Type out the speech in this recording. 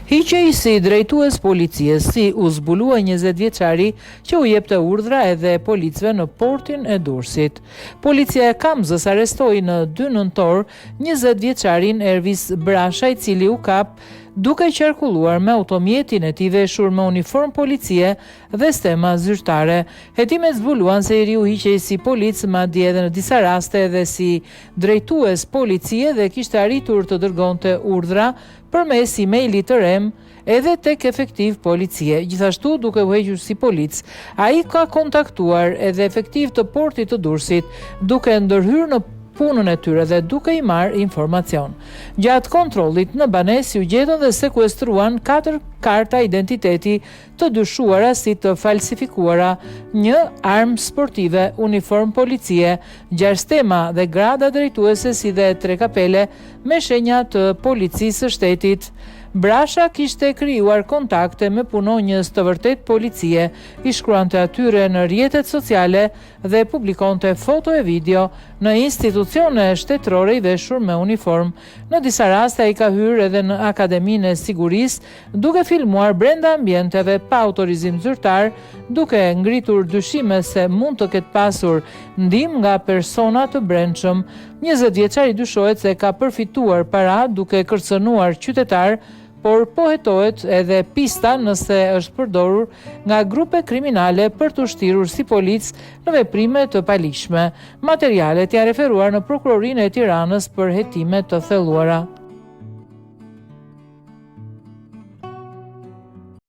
Hiqej drejtues policies si u zbulua 20 vjeçari që u jepte urdhra edhe policëve në portin e Durrësit. Policia e Kamzës arrestoi në 2 nëntor 20 vjeçarin Ervis Brasha, i cili u kap duke qarkulluar me automjetin e tij veshur me uniform policie dhe stema zyrtare. Hetimet zbuluan se i riu hiqej si polic, madje edhe në disa raste edhe si drejtues policie dhe kishte arritur të dërgonte urdhra përmes emailit të rem edhe tek efektiv policie. Gjithashtu, duke u hequr si polic, ai ka kontaktuar edhe efektiv të portit të Durrësit, duke ndërhyrë në punën e tyre dhe duke i marrë informacion. Gjatë kontrollit në banesë u gjetën dhe sekuestruan 4 karta identiteti të dyshuara si të falsifikuara, 1 armë sportive, uniform policie, 6 stema dhe grada drejtuese si dhe 3 kapele me shenja të policisë së shtetit. Brasha kishte krijuar kontakte me punonjës të vërtet policie, i shkruante atyre në rrjetet sociale dhe publikonte foto e video në institucione shtetërore i veshur me uniform. Në disa raste ai ka hyrë edhe në Akademinë e Sigurisë, duke filmuar brenda ambienteve pa autorizim zyrtar, duke ngritur dyshime se mund të ketë pasur ndihmë nga persona të brendshëm. 20 vjeçari dyshohet se ka përfituar para duke kërcënuar qytetar, por po hetohet edhe pista nëse është përdorur nga grupe kriminale për të ushtirur si polic në veprime të palishme. Materialet janë referuar në Prokurorinë e Tiranës për hetime të thelluara.